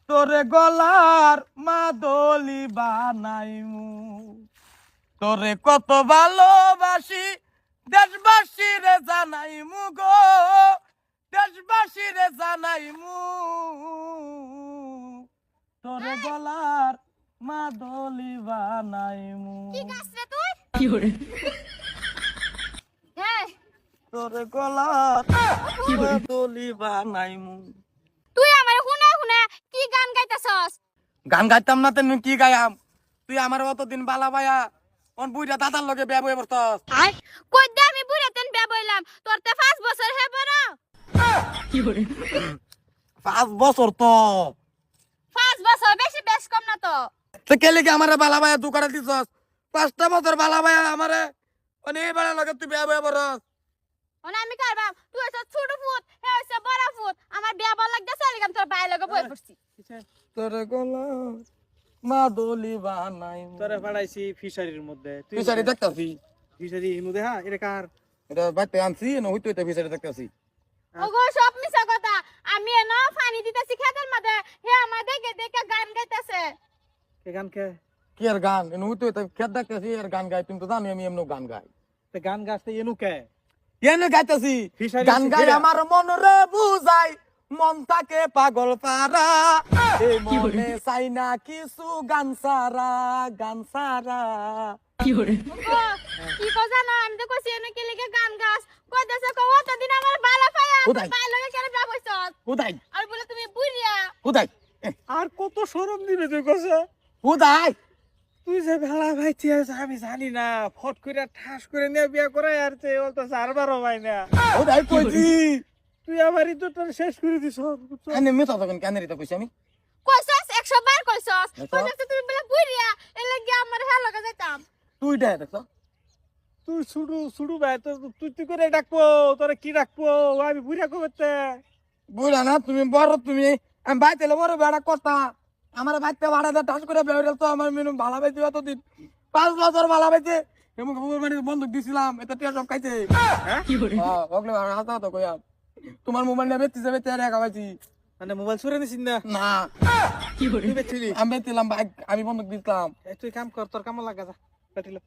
তোরে গলার মাদলি বানাইমু তোরে কত ভালোবাসি দেশবাসী রে জানাইমু গো দেশবাসী রে জানাইমু তোরে গলার মাদলি বানাইমু কি গাছ রে তুই কি করে হ্যাঁ তোরে গলার মাদলি বানাইমু তুই আমারে শুনা শুনা কি গান গাইতাছস গান গাইতাম না তেন কি গায়াম তুই আমার অতদিন বালা বায়া অন বুইরা দাদার লগে বিয়া বই বসতাস আই কই দে আমি বুড়াতেন বে বইলাম তোর তে 5 বছর হে বড় কি করে 5 বছর তো 5 বছর বেশি বেশ কম না তো তো কেলে কি আমারে বালা বায়া দু করে দিছস 5টা বছর বালা বায়া আমারে অনে এই বালা লগে তুই বিয়া বই বসস ওনা আমি কারবাম তুই হইছ ছোট ফুট হে হইছ বড় ফুট আমার বিয়া বল লাগতেছে লাগি তোর ভাই লগে বই পড়ছি তোরে গলার মাদলি বানাইমু তোরে পাঠাইছি ফিশারির মধ্যে তুই ফিসারি দেখতাছি ফিশারির মধ্যে হ্যাঁ এটা কার এটা বাইতে আনছি না হইতো এটা ফিসারি দেখতাছি ওগো সব মিছা কথা আমি এনো পানি দিতেছি খেতের মধ্যে হে আমার দেখে দেখে গান গাইতেছে কে গান কে কি আর গান এনে হইতো এটা খেত দেখতাছি আর গান গাই তুমি তো জানো আমি এমন গান গাই তে গান গাছতে এনু কে এনে গাইতাছি ফিশারি গান গাই শিখিরা। আমার মন রে বুঝাই মন থাকে পাগল পারা এই মনে চাই না কিছু গান সারা কি করে ওগো কি কথা না আমি তো কইছি এনো কি লিগে গান গাস কইতাছে কও অতদিন আমার বালা পায়া কোথায়? ভাই লগে কেন বিয়া বইছস হুদাই আর বলে তুমি বুড়িয়া হুদাই আর কত শরম দিবে তুই কইছ হুদাই তুই যে ভালা ভাই চিয়াস আমি জানি না ফট কইরা ঠাস করে নিয়ে বিয়া করে আর তে বলতো চারবারও ভাই না হুদাই কইছি তুই আমারই তো তোর শেষ করে দিছ এনে মেতা তখন কেন রিতা কইছি আমি কইছস 100 বার কইছস দেখো। কইতাছে তুমি বলে বুড়িয়া এর লাগি আমার হে লগে যাইতাম তুই দে দেখছ তুই ছুডু ছুডু ভাই তো তুই করে ডাকবো তোরে কি ডাকবো আমি বুড়া কইতে বুঝলা না তুমি বড় তুমি আমি বাইতে বড় বেড়া কথা আমার বাইতে ভাড়া দে টাস করে বেড়ে তো আমার মেনু ভাড়া পাইছে এতদিন 5 বছর ভাড়া পাইছে এমন খবর মানে বন্ধক দিছিলাম এটা টিয়া সব খাইছে কি করে হ্যাঁ ওগলে হাসা তো কইয়া তোমার মোবাইল নিয়ে বেচতে যাবে তেরে খাওয়াইছি মানে মোবাইল ছুড়ে নিছিস না না কি করে তুই বেছিলি আমি বেচছিলাম আমি বন্ধক দিছিলাম তুই কাম কর তোর কাম লাগা যা কাটিলো